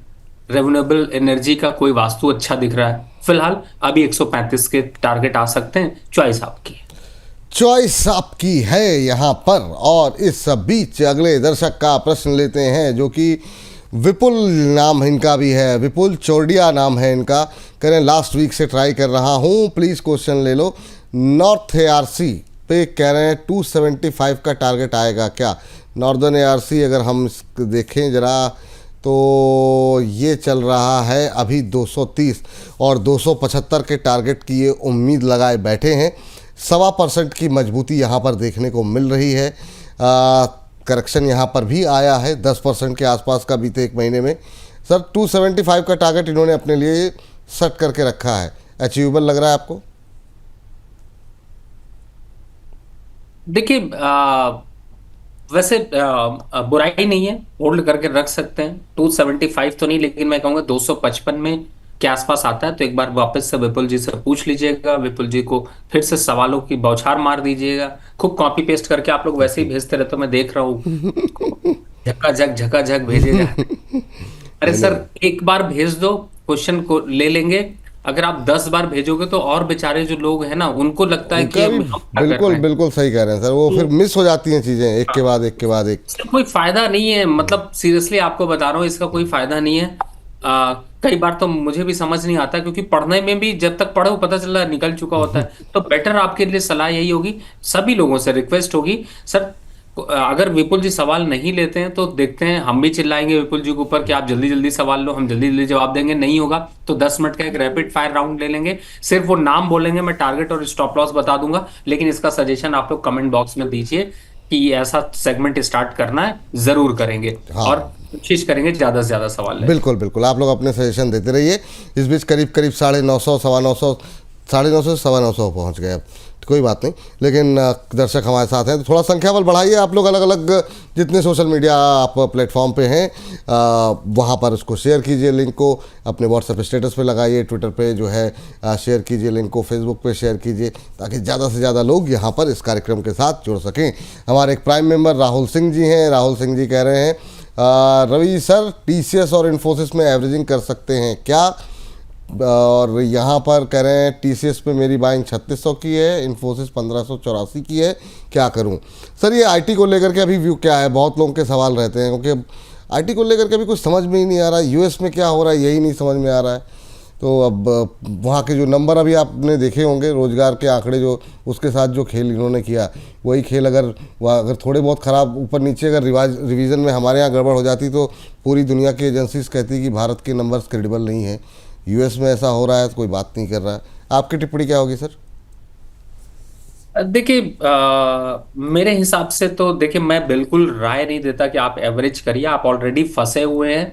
रिन्यूएबल एनर्जी का कोई वास्तु अच्छा दिख रहा है। फिलहाल अभी 135 के टारगेट आ सकते हैं, चॉइस आपकी है। चॉइस आपकी है यहाँ पर। और इस बीच अगले दर्शक का प्रश्न लेते हैं, जो कि विपुल नाम इनका भी है, विपुल चौरडिया नाम है इनका। करें लास्ट वीक से ट्राई कर रहा हूँ, प्लीज़ क्वेश्चन ले लो। नॉर्थ एआरसी पे कह रहे हैं 275 का टारगेट आएगा क्या? नॉर्दर्न एआरसी अगर हम देखें ज़रा, तो ये चल रहा है अभी 230, और 275 के टारगेट की ये उम्मीद लगाए बैठे हैं। 1.25% की मजबूती यहाँ पर देखने को मिल रही है। करेक्शन यहाँ पर भी आया है 10% के आसपास का बीते 1 महीने में। सर 275 का टारगेट इन्होंने अपने लिए सेट करके रखा है, अचीवेबल लग रहा है आपको? देखिए वैसे बुराई नहीं है, होल्ड करके रख सकते हैं। 275 तो नहीं, लेकिन मैं कहूँगा 255 में के आसपास आता है तो एक बार वापस से विपुल जी से पूछ लीजिएगा। विपुल जी को फिर से सवालों की बौछार मार दीजिएगा। खूब कॉपी पेस्ट करके आप लोग वैसे ही भेजते रहते हो, मैं देख रहा हूँ, झक्का झक भेजेगा। अरे सर एक बार भेज दो, क्वेश्चन को ले लेंगे। अगर आप 10 बार भेजोगे तो और बेचारे जो लोग हैं ना, उनको लगता है कि हम क्या कर रहे बिल्कुल हैं। बिल्कुल सही कह रहे हैं सर, वो फिर मिस हो जाती हैं चीज़ें एक के बाद एक के बाद एक। इसका कोई फायदा नहीं है, मतलब सीरियसली आपको बता रहा हूँ, इसका कोई फायदा नहीं है। कई बार तो मुझे भी समझ नहीं आता, क्योंकि पढ़ने में भी जब तक पढ़ो पता चल रहा है निकल चुका होता है। तो बेटर आपके लिए सलाह यही होगी, सभी लोगों से रिक्वेस्ट होगी सर, अगर विपुल जी सवाल नहीं लेते हैं तो देखते हैं, हम भी चिल्लाएंगे विपुल जी के ऊपर कि आप जल्दी जल्दी सवाल लो, हम जल्दी जल्दी जवाब देंगे। नहीं होगा तो 10 मिनट का एक रैपिड फायर राउंड ले लेंगे, सिर्फ वो नाम बोलेंगे, मैं टारगेट और स्टॉप लॉस बता दूंगा। लेकिन इसका सजेशन आप लोग कमेंट बॉक्स में दीजिए कि ऐसा सेगमेंट स्टार्ट करना है, जरूर करेंगे। हाँ। और कोशिश करेंगे ज्यादा से ज्यादा सवाल लें। बिल्कुल बिल्कुल, आप लोग अपने सजेशन देते रहिए। इस बीच करीब करीब 950 950 950 से 950 पहुंच गए अब। तो कोई बात नहीं, लेकिन दर्शक हमारे साथ हैं तो थोड़ा संख्या बल बढ़ाइए आप लोग। अलग अलग जितने सोशल मीडिया आप प्लेटफॉर्म पे हैं वहाँ पर उसको शेयर कीजिए, लिंक को अपने व्हाट्सएप स्टेटस पे लगाइए, ट्विटर पे जो है शेयर कीजिए लिंक को, फेसबुक पे शेयर कीजिए, ताकि ज़्यादा से ज़्यादा लोग यहाँ पर इस कार्यक्रम के साथ जुड़ सकें। हमारे एक प्राइम मेंबर राहुल सिंह जी हैं। राहुल सिंह जी कह रहे हैं रवि सर, टीसीएस और इन्फोसिस में एवरेजिंग कर सकते हैं क्या? और यहाँ पर कह रहे हैं टीसीएस पे मेरी बाइंग 3600 की है, इन्फोसिस 1584 की है, क्या करूँ? सर ये आईटी को लेकर के अभी व्यू क्या है? बहुत लोगों के सवाल रहते हैं, क्योंकि आईटी को लेकर के अभी कुछ समझ में ही नहीं आ रहा है। यूएस में क्या हो रहा है यही नहीं समझ में आ रहा है। तो अब वहाँ के जो नंबर अभी आपने देखे होंगे, रोजगार के आंकड़े जो, उसके साथ जो खेल इन्होंने किया, वही खेल अगर थोड़े बहुत ख़राब ऊपर नीचे अगर रिवीजन में हमारे यहाँ गड़बड़ हो जाती तो पूरी दुनिया की एजेंसीज कहती कि भारत के नंबर्स क्रेडिबल नहीं है। यूएस में ऐसा हो रहा है तो कोई बात नहीं कर रहा है। आपकी टिप्पणी क्या होगी सर? देखिए, मेरे हिसाब से तो देखिए, मैं बिल्कुल राय नहीं देता कि आप एवरेज करिए। आप ऑलरेडी फंसे हुए हैं,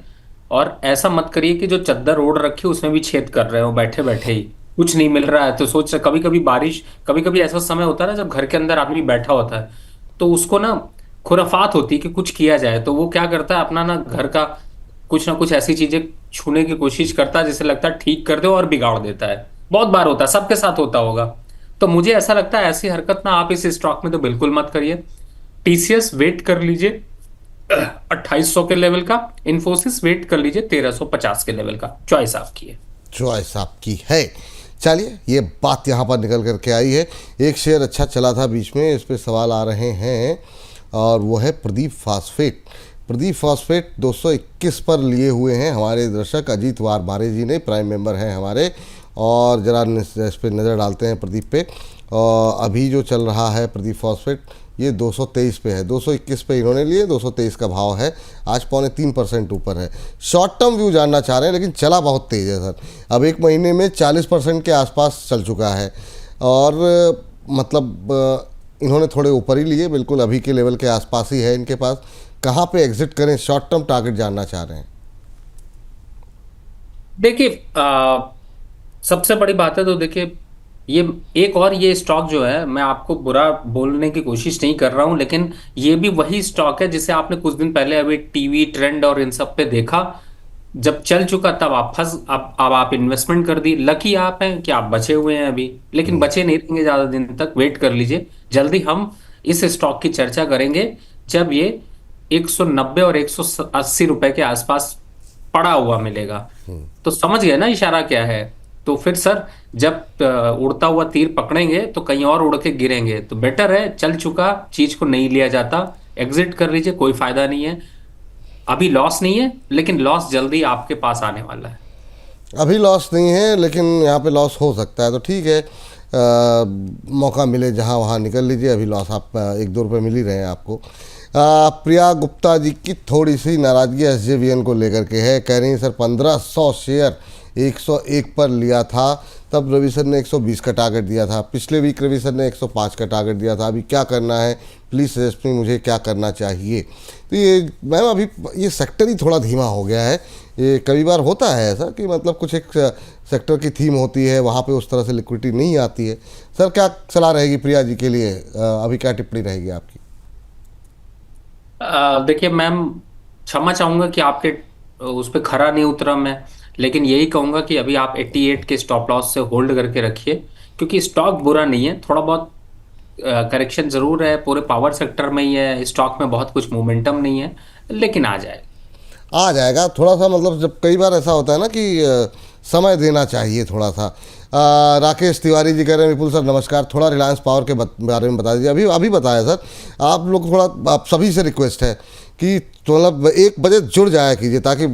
और ऐसा मत करिए कि जो चद्दर ओढ़ रखी है उसमें भी छेद कर रहे हो बैठे बैठे ही। कुछ नहीं मिल रहा है तो सोच, कभी कभी बारिश, कभी कभी ऐसा समय होता है ना जब घर के अंदर आदमी बैठा होता है, तो उसको ना खुराफात होती है कि कुछ किया जाए, तो वो क्या करता है, अपना ना घर का कुछ ना कुछ ऐसी चीजें छूने की कोशिश करता है जिसे लगता है ठीक कर दे, और बिगाड़ देता है। बहुत बार होता है, सबके साथ होता होगा। तो मुझे ऐसा लगता है ऐसी हरकत ना आप इस स्टॉक में तो बिल्कुल मत करिए। टीसीएस वेट कर लीजिए 2800 के लेवल का, इन्फोसिस वेट कर लीजिए 1350 के लेवल का। चॉइस आपकी है। चॉइस आपकी है। चलिए, ये बात यहाँ पर निकल करके आई है। एक शेयर अच्छा चला था बीच में, इस पर सवाल आ रहे हैं, और वो है प्रदीप फास्फेट। प्रदीप फास्फेट 221 पर लिए हुए हैं हमारे दर्शक अजीत वारमारे जी ने, प्राइम मेंबर हैं हमारे। और ज़रा इस पर नज़र डालते हैं प्रदीप पे। और अभी जो चल रहा है प्रदीप फास्फेट, ये 223 पे है। 221 पे इन्होंने लिए, 223 का भाव है। आज 3.25% ऊपर है। शॉर्ट टर्म व्यू जानना चाह रहे हैं, लेकिन चला बहुत तेज़ है सर। अब एक महीने में 40% के आसपास चल चुका है, और मतलब इन्होंने थोड़े ऊपर ही लिए, बिल्कुल अभी के लेवल के आसपास ही है इनके पास। कहाँ पे एग्जिट करें? शॉर्ट टर्म टारगेट जानना चाह रहे हैं। देखिए, सबसे बड़ी बात है तो देखिए, ये एक और ये स्टॉक जो है, मैं आपको बुरा बोलने की कोशिश नहीं कर रहा हूं, लेकिन ये भी वही स्टॉक है जिसे आपने कुछ दिन पहले अभी टीवी ट्रेंड और इन सब पे देखा। जब चल चुका तब आप फंस, अब आप इन्वेस्टमेंट कर दी। लकी आप हैं कि आप बचे हुए हैं अभी, लेकिन बचे नहीं रहेंगे ज्यादा दिन तक। वेट कर लीजिए, जल्दी हम इस स्टॉक की चर्चा करेंगे जब ये 190 और 180 रुपए के आसपास पड़ा हुआ मिलेगा। तो समझ गए ना इशारा क्या है? तो फिर सर, जब उड़ता हुआ तीर पकड़ेंगे तो कहीं और उड़ के गिरेंगे। तो बेटर है, चल चुका चीज को नहीं लिया जाता, एग्जिट कर लीजिए, कोई फायदा नहीं है। अभी लॉस नहीं है, लेकिन लॉस जल्दी आपके पास आने वाला है। अभी लॉस नहीं है, लेकिन यहाँ पे लॉस हो सकता है, तो ठीक है। मौका मिले जहाँ वहाँ निकल लीजिए। अभी लॉस आप 1-2 रुपये मिल ही रहे हैं आपको। प्रिया गुप्ता जी की थोड़ी सी नाराज़गी एसजेवीएन को लेकर के है। कह रही हैं सर 1500 शेयर 101 पर लिया था, तब रवि सर ने 120 का टारगेट दिया था। पिछले वीक रवि सर ने 105 का टारगेट दिया था। अभी क्या करना है? प्लीज़ सजेस्ट मी, मुझे क्या करना चाहिए? तो ये मैम, अभी ये सेक्टर ही थोड़ा धीमा हो गया है। ये कई बार होता है ऐसा कि मतलब कुछ एक सेक्टर की थीम होती है, वहाँ पे उस तरह से लिक्विडिटी नहीं आती है। सर क्या सलाह रहेगी प्रिया जी के लिए? अभी क्या टिप्पणी रहेगी आपकी? देखिए मैम, क्षमा चाहूंगा कि आपके उस पर खरा नहीं उतरा मैं, लेकिन यही कहूंगा कि अभी आप 88 के स्टॉप लॉस से होल्ड करके रखिए, क्योंकि स्टॉक बुरा नहीं है। थोड़ा बहुत करेक्शन जरूर है, पूरे पावर सेक्टर में ही है, स्टॉक में बहुत कुछ मोमेंटम नहीं है, लेकिन आ जाएगा थोड़ा सा। मतलब जब कई बार ऐसा होता है ना कि समय देना चाहिए थोड़ा सा। राकेश तिवारी जी कह रहे हैं विपुल सर नमस्कार, थोड़ा रिलायंस पावर के बारे में बता दीजिए। अभी अभी बताया सर आप लोग, थोड़ा आप सभी से रिक्वेस्ट है कि मतलब 1 बजे जुड़ जाया कीजिए, ताकि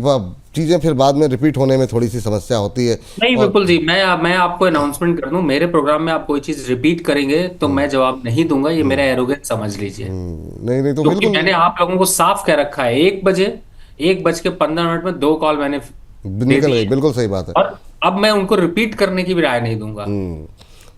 चीज़ें फिर बाद में रिपीट होने में थोड़ी सी समस्या होती है। नहीं। और विपुल जी, मैं आपको अनाउंसमेंट कर दूं, मेरे प्रोग्राम में आप कोई चीज रिपीट करेंगे तो मैं जवाब नहीं दूंगा, ये मेरा एरोगेंस समझ लीजिए। नहीं नहीं, तो क्योंकि बिल्कुल मैंने आप लोगों को साफ कह रखा है, 1 बजे 1 बज के 15 मिनट में 2 कॉल मैंने दे निकल दी गई, है, बिल्कुल सही बात है। और अब मैं उनको रिपीट करने की भी राय नहीं दूंगा।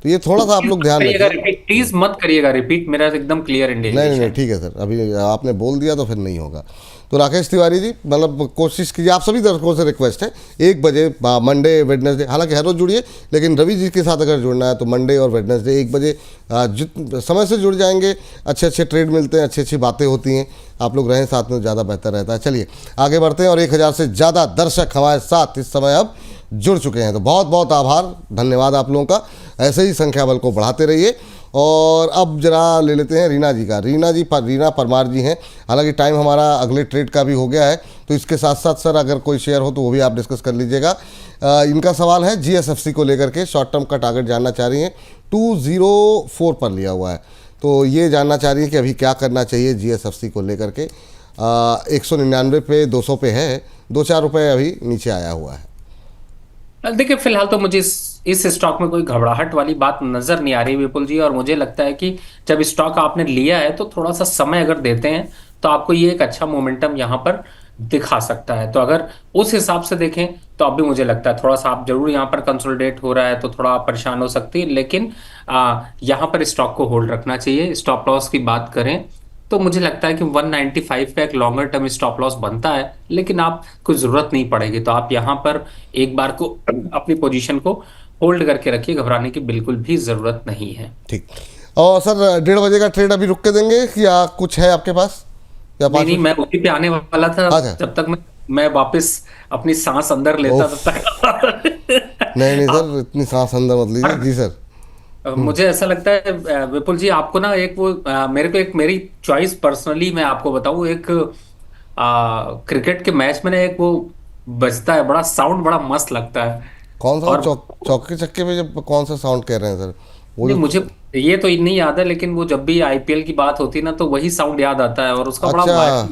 तो ये थोड़ा सा आप लोग ध्यान करिएगा रखिए। रिपीट, प्लीज मत करिएगा रिपीट, मेरा एकदम क्लियर नहीं नहीं नहीं, इंडिकेशन। ठीक है सर, अभी आपने बोल दिया तो फिर नहीं होगा। तो राकेश तिवारी जी, मतलब कोशिश कीजिए, आप सभी दर्शकों से रिक्वेस्ट है 1 बजे मंडे वेडनेसडे, हालांकि हर रोज जुड़िए, लेकिन रवि जी के साथ अगर जुड़ना है तो मंडे और वेडनेसडे 1 बजे जित समय से जुड़ जाएंगे, अच्छे अच्छे ट्रेड मिलते हैं, अच्छी अच्छी बातें होती हैं, आप लोग रहें साथ में ज़्यादा बेहतर रहता है। चलिए आगे बढ़ते हैं, और 1000 से ज़्यादा दर्शक हमारे साथ इस समय अब जुड़ चुके हैं, तो बहुत बहुत आभार, धन्यवाद आप लोगों का, ऐसे ही संख्या बल को बढ़ाते रहिए। और अब जरा ले लेते हैं रीना जी का। रीना परमार जी हैं, हालांकि टाइम हमारा अगले ट्रेड का भी हो गया है, तो इसके साथ साथ सर अगर कोई शेयर हो तो वो भी आप डिस्कस कर लीजिएगा। इनका सवाल है जीएसएफसी को लेकर के, शॉर्ट टर्म का टारगेट जानना चाह रही हैं, 204 पर लिया हुआ है, तो ये जानना चाह रही है कि अभी क्या करना चाहिए जीएसएफसी को लेकर के। 199 पे 200 पे है, 2-4 रुपये अभी नीचे आया हुआ है। देखिए फिलहाल तो मुझे इस स्टॉक में कोई घबराहट वाली बात नजर नहीं आ रही विपुल जी, और मुझे लगता है कि जब स्टॉक आपने लिया है तो थोड़ा सा समय अगर देते हैं तो आपको ये एक अच्छा मोमेंटम यहाँ पर दिखा सकता है। तो अगर उस हिसाब से देखें तो अभी मुझे लगता है थोड़ा सा आप जरूर यहाँ पर कंसोलिडेट हो रहा है तो थोड़ा आप परेशान हो सकती है, लेकिन यहाँ पर स्टॉक को होल्ड रखना चाहिए। स्टॉप लॉस की बात करें तो मुझे लगता है कि 195 का एक लॉन्गर टर्म स्टॉप लॉस बनता है, लेकिन आपको जरूरत नहीं पड़ेगी, तो आप यहाँ पर एक बार को अपनी पोजीशन को होल्ड करके रखिए, घबराने की बिल्कुल भी जरूरत नहीं है। ठीक। और सर 1:30 का ट्रेड अभी रुक के देंगे या कुछ है आपके पास, या नहीं 5 नहीं, बजे? मैं उसी पे आने वाला था, अच्छा। जब तक मैं वापस अपनी सांस अंदर लेता ओफ, तब तक नहीं नहीं आप सर, इतनी सांस अंदर मत लीजिए जी सर। मुझे ऐसा लगता है विपुल जी, आपको ना एक वो मेरे को एक मेरी चॉइस पर्सनली मैं आपको बताऊं, एक क्रिकेट के मैच में ना एक वो बजता है, बड़ा साउंड बड़ा मस्त लगता है। कौन सा वो और चौके चक्के पे जब कौन सा साउंड कह रहे हैं सर, वो नहीं, जो? मुझे ये तो नहीं याद है, लेकिन वो जब भी आईपीएल की बात होती है ना तो वही साउंड याद आता है, और उसका बड़ा अच्छा वायरल।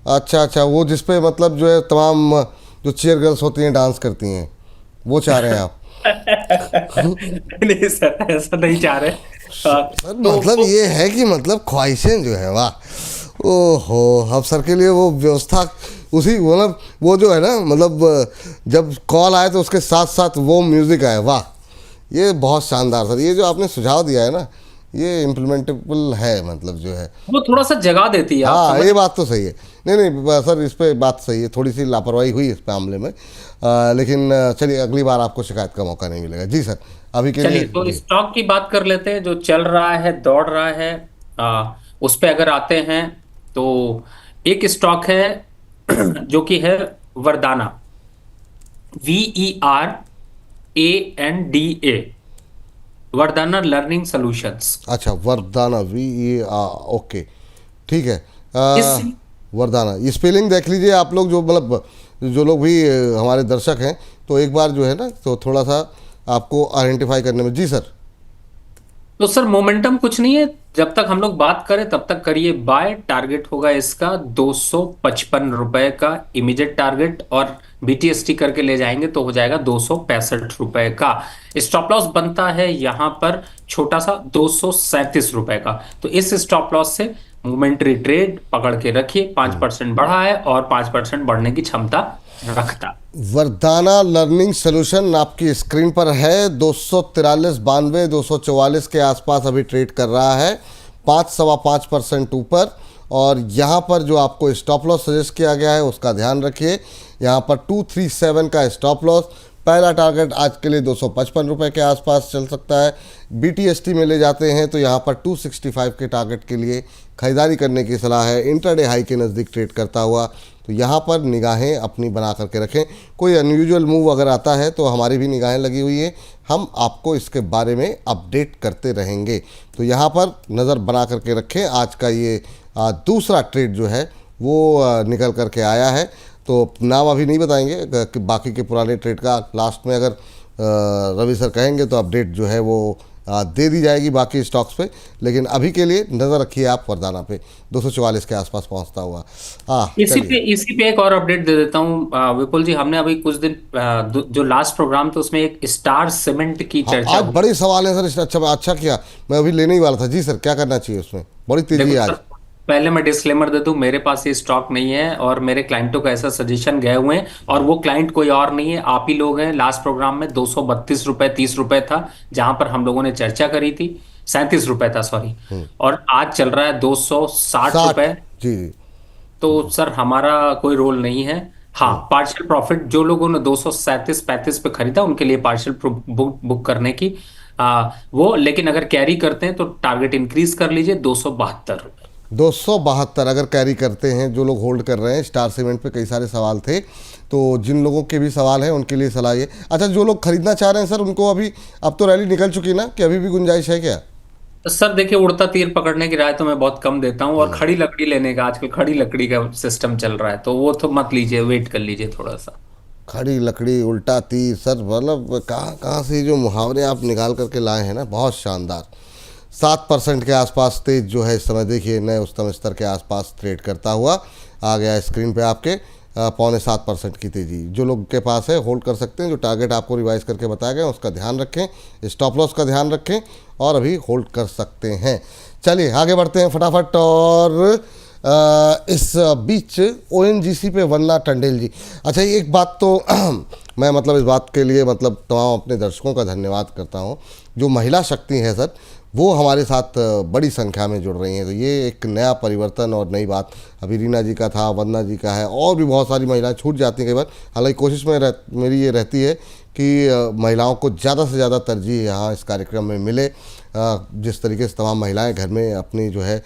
अच्छा अच्छा, वो जिसपे मतलब जो है तमाम जो चीयर गर्ल्स होती हैं डांस करती हैं, वो चाह रहे हैं आप? नहीं सर, ऐसा नहीं चाह रहे। सर तो मतलब ये है कि मतलब ख्वाहिशें जो है, वाह, ओहो, अब सर के लिए वो व्यवस्था उसी, मतलब वो जो है ना, मतलब जब कॉल आए तो उसके साथ साथ वो म्यूज़िक आए, वाह, ये बहुत शानदार सर, ये जो आपने सुझाव दिया है ना, ये इम्प्लीमेंटेबल है, मतलब जो है। वो थोड़ा सा जगा देती है, आप हाँ समझ। ये बात तो सही है, नहीं नहीं सर, इस पे बात सही है, थोड़ी सी लापरवाही हुई इस मामले में, लेकिन चलिए अगली बार आपको शिकायत का मौका नहीं मिलेगा जी सर। अभी के लिए चलिए तो जी। स्टॉक की बात कर लेते हैं जो चल रहा है, दौड़ रहा है। उस पे अगर आते हैं तो एक स्टॉक है जो कि है वरदाना, VERANDA, वरदाना लर्निंग सॉल्यूशंस। अच्छा, वरदाना, ओके, ठीक है। इस वरदाना, ये स्पेलिंग देख लीजिए आप लोग, जो मतलब जो लोग भी हमारे दर्शक हैं, तो एक बार जो है ना, तो थोड़ा सा आपको आइडेंटिफाई करने में, जी सर। तो सर मोमेंटम कुछ नहीं है, जब तक हम लोग बात करें तब तक करिए बाय। टारगेट होगा इसका 255 रुपए का इमीडिएट टारगेट, और BTST करके ले जाएंगे तो हो जाएगा 265 रुपए का। स्टॉप लॉस बनता है यहां पर छोटा सा 237 रुपए का, तो इस स्टॉप लॉस से मोमेंटरी ट्रेड पकड़ के रखिए। 5% बढ़ा है और 5% बढ़ने की क्षमता रखता। वरदाना लर्निंग सोल्यूशन आपकी स्क्रीन पर है, 243.92 244 के आसपास अभी ट्रेड कर रहा है, 5-5.25% ऊपर। और यहाँ पर जो आपको स्टॉप लॉस सजेस्ट किया गया है उसका ध्यान रखिए, यहाँ पर 237 का स्टॉप लॉस, पहला टारगेट आज के लिए 255 रुपये के आसपास चल सकता है। BTST में ले जाते हैं तो यहाँ पर 265 के टारगेट के लिए खरीदारी करने की सलाह है, इंट्राडे हाई के नज़दीक ट्रेड करता हुआ, तो यहाँ पर निगाहें अपनी बना करके रखें। कोई अनयूजुअल मूव अगर आता है तो हमारी भी निगाहें लगी हुई है, हम आपको इसके बारे में अपडेट करते रहेंगे, तो यहाँ पर नज़र बना करके रखें। आज का ये दूसरा ट्रेड जो है वो निकल करके आया है, तो नाम अभी नहीं बताएंगे कि बाकी के पुराने ट्रेड का लास्ट में अगर रवि सर कहेंगे तो अपडेट जो है वो दे दी जाएगी बाकी स्टॉक्स पे, लेकिन अभी के लिए नज़र रखिए आप वरदाना पे 244 के आसपास पहुंचता हुआ। इसी पे एक और अपडेट दे देता हूँ विपुल जी, हमने अभी कुछ दिन जो लास्ट प्रोग्राम था उसमें एक स्टार सीमेंट की हाँ, चर्चा आज हुई। बड़े सवाल हैं सर, अच्छा अच्छा किया, मैं अभी लेने ही वाला था जी सर, क्या करना चाहिए उसमें, बड़ी तेजी है देखो आज। सर, पहले मैं डिस्क्लेमर दे दूं, मेरे पास ये स्टॉक नहीं है और मेरे क्लाइंटों का ऐसा सजेशन गए हुए हैं, और वो क्लाइंट कोई और नहीं है, आप ही लोग हैं। लास्ट प्रोग्राम में 232 रुपए 30 रुपए था, जहां पर हम लोगों ने चर्चा करी थी। 37 रुपए था, सॉरी। और आज चल रहा है 260 रुपए। 60। जी जी। तो सर हमारा कोई रोल नहीं है। हाँ, पार्शियल प्रॉफिट जो लोगों ने 237 35 पे खरीदा उनके लिए पार्शियल बुक करने की वो, लेकिन अगर कैरी करते हैं तो टारगेट इंक्रीज कर लीजिए 272 रुपए। 272 अगर कैरी करते हैं जो लोग होल्ड कर रहे हैं। स्टार सीमेंट पे कई सारे सवाल थे, तो जिन लोगों के भी सवाल हैं उनके लिए सलाह ये। अच्छा, जो लोग खरीदना चाह रहे हैं सर, उनको अभी, अब तो रैली निकल चुकी ना, कि अभी भी गुंजाइश है क्या? तो सर देखिए, उड़ता तीर पकड़ने की राय तो मैं बहुत कम देता हूँ, और खड़ी लकड़ी लेने का आजकल खड़ी लकड़ी का सिस्टम चल रहा है, तो वो तो मत लीजिए, वेट कर लीजिए थोड़ा सा। खड़ी लकड़ी, उल्टा तीर, सर मतलब कहाँ कहाँ से जो मुहावरे आप निकाल करके लाए हैं ना, बहुत शानदार। 7% के आसपास तेज जो है इस समय, देखिए नए उच्चतम स्तर के आसपास ट्रेड करता हुआ आ गया स्क्रीन पे आपके। 6.25% की तेज़ी जो लोग के पास है होल्ड कर सकते हैं। जो टारगेट आपको रिवाइज करके बताया गया उसका ध्यान रखें, स्टॉप लॉस का ध्यान रखें, और अभी होल्ड कर सकते हैं। चलिए आगे बढ़ते हैं फटाफट। और इस बीच ओएनजीसी पे वन्ना टंडेल जी। अच्छा, एक बात तो मैं मतलब इस बात के लिए मतलब तमाम अपने दर्शकों का धन्यवाद करता हूँ। जो महिला शक्ति है सर, वो हमारे साथ बड़ी संख्या में जुड़ रही हैं, तो ये एक नया परिवर्तन और नई बात। अभी रीना जी का था, वंदना जी का है, और भी बहुत सारी महिलाएं छूट जाती हैं कई बार। हालांकि कोशिश में मेरी ये रहती है कि महिलाओं को ज़्यादा से ज़्यादा तरजीह यहाँ इस कार्यक्रम में मिले। जिस तरीके से तमाम महिलाएं घर में अपनी जो है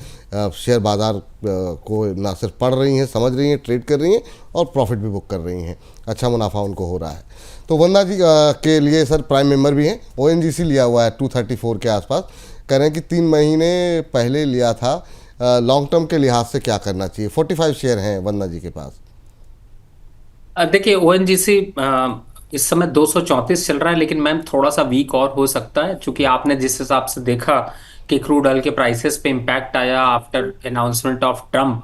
शेयर बाज़ार को ना सिर्फ पढ़ रही हैं, समझ रही हैं, ट्रेड कर रही हैं, और प्रॉफिट भी बुक कर रही हैं, अच्छा मुनाफा उनको हो रहा है। तो वंदना जी के लिए सर प्राइम मेंबर भी हैं, ओएनजीसी लिया हुआ है 234 के आसपास। कह रहे हैं कि 3 महीने पहले लिया था, लॉन्ग टर्म के लिहाज से क्या करना चाहिए? 45 शेयर हैं वंदना जी के पास। देखिए ओएनजीसी इस समय 234 चल रहा है, लेकिन मैम थोड़ा सा वीक और हो सकता है, क्योंकि आपने जिस हिसाब से देखा कि क्रूड ऑयल के प्राइसेस पे इम्पैक्ट आया आफ्टर अनाउंसमेंट ऑफ ट्रम्प,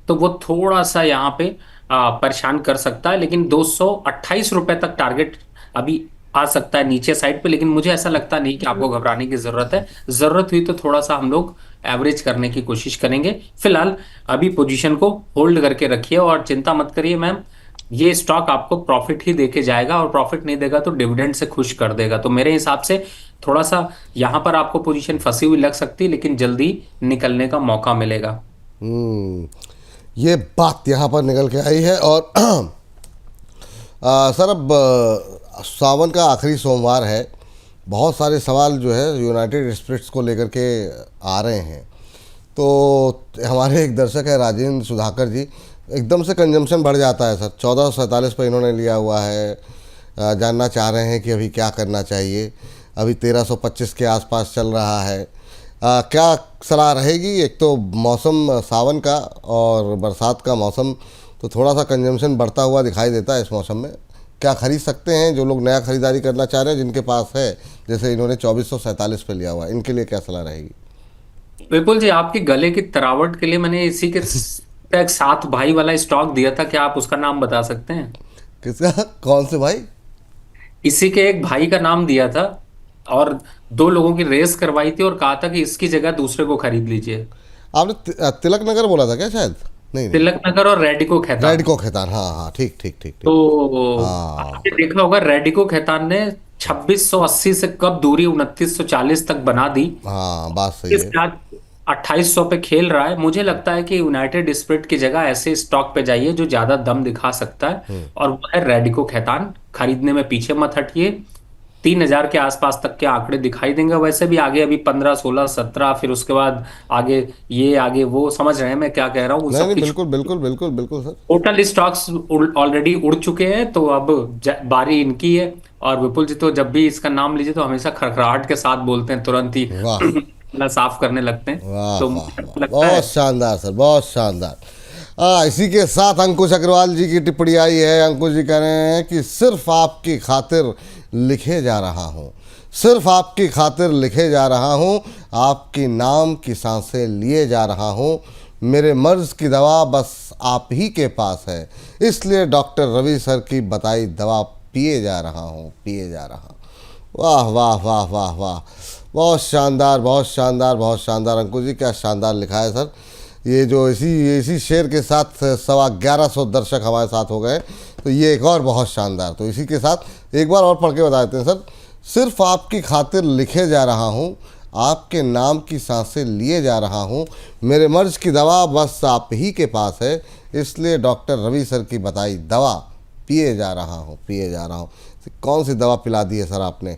तो वो थोड़ा सा यहाँ पे परेशान कर सकता है। लेकिन 228 रुपए तक टारगेट अभी आ सकता है नीचे साइड पे, लेकिन मुझे ऐसा लगता नहीं कि आपको घबराने की जरूरत है। जरूरत हुई तो थोड़ा सा हम लोग एवरेज करने की कोशिश करेंगे। फिलहाल अभी पोजीशन को होल्ड करके रखिए और चिंता मत करिए मैम, ये स्टॉक आपको प्रॉफिट ही देके जाएगा, और प्रॉफिट नहीं देगा तो डिविडेंड से खुश कर देगा। तो मेरे हिसाब से थोड़ा सा यहाँ पर आपको पोजीशन फंसी हुई लग सकती है, लेकिन जल्दी निकलने का मौका मिलेगा। हम्म, ये बात यहाँ पर निकल के आई है। और सर अब सावन का आखिरी सोमवार है, बहुत सारे सवाल जो है यूनाइटेड स्पिरिट्स को लेकर के आ रहे हैं। तो हमारे एक दर्शक है राजेंद्र सुधाकर जी, एकदम से कंजम्पशन बढ़ जाता है सर, 1447 पर इन्होंने लिया हुआ है। जानना चाह रहे हैं कि अभी क्या करना चाहिए। अभी 1325 के आसपास चल रहा है। क्या सलाह रहेगी? एक तो मौसम सावन का और बरसात का मौसम, तो थोड़ा सा कंजम्पशन बढ़ता हुआ दिखाई देता है इस मौसम में। क्या खरीद सकते हैं जो लोग नया खरीदारी करना चाह रहे हैं, जिनके पास है, जैसे इन्होंने 2447 पे लिया हुआ है, इनके लिए क्या सलाह रहेगी? विपुल जी, आपके गले की तरावट के लिए मैंने इसी के एक साथ भाई वाला स्टॉक दिया था, क्या आप उसका नाम बता सकते हैं? किसका? कौन से भाई? इसी के एक भाई का नाम दिया था, और 2 लोगों की रेस करवाई थी, और कहा था कि इसकी जगह दूसरे को खरीद लीजिए। आपने तिलक नगर बोला था क्या शायद? नहीं नहीं, तिलक नगर और रेडिको खैतान। रेडिको खैतान, हाँ हाँ, ठीक ठीक ठीक ठीक। तो हाँ आपने देखा होगा रेडिको खैतान ने 2680 से कब दूरी 2940 तक बना दी। हाँ, बात सही है। इसके बाद 2800 पे खेल रहा है। मुझे लगता है कि यूनाइटेड स्पिरिट की जगह ऐसे स्टॉक पे जाइए जो ज्यादा दम दिखा सकता है, और वो है रेडिको खैतान। खरीदने में पीछे मत हटिए। 3000 के आसपास तक के आंकड़े दिखाई देंगे। वैसे भी आगे अभी 15 16 17, फिर उसके बाद आगे ये आगे वो, समझ रहे हैं मैं क्या कह रहा हूँ, उन नहीं नहीं, सबकी बिल्कुल बिल्कुल बिल्कुल बिल्कुल सर। टोटल स्टॉक्स ऑलरेडी उड़ चुके हैं। तो अब बारी इनकी है। और विपुल जी तो जब भी इसका नाम लीजिए तो हमेशा खड़खड़ाहट के साथ बोलते हैं, तुरंत ही वाह गला साफ करने लगते हैं। वाह तो वाह मुझे वाह, ऐसा लगता है। बहुत शानदार सर, बहुत शानदार। इसी के साथ अंकुश अग्रवाल जी की टिप्पणी आई है। अंकुश जी कह रहे हैं कि सिर्फ आपकी खातिर लिखे जा रहा हूँ, सिर्फ आपकी खातिर लिखे जा रहा हूँ, आपकी नाम की सांसें लिए जा रहा हूँ, मेरे मर्ज की दवा बस आप ही के पास है, इसलिए डॉक्टर रवि सर की बताई दवा पिए जा रहा हूँ, पिए जा रहा हूँ। वाह वाह वाह वाह वाह, बहुत शानदार बहुत शानदार बहुत शानदार। अंकुश जी क्या शानदार लिखा है सर। ये जो इसी शेर के साथ 1150 दर्शक हमारे साथ हो गए, तो ये एक और बहुत शानदार। तो इसी के साथ एक बार और पढ़ के बता देते हैं सर। सिर्फ आपकी खातिर लिखे जा रहा हूँ, आपके नाम की सांसें लिए जा रहा हूँ, मेरे मर्ज की दवा बस आप ही के पास है, इसलिए डॉक्टर रवि सर की बताई दवा पिए जा रहा हूँ। कौन सी दवा पिला दी है सर आपने?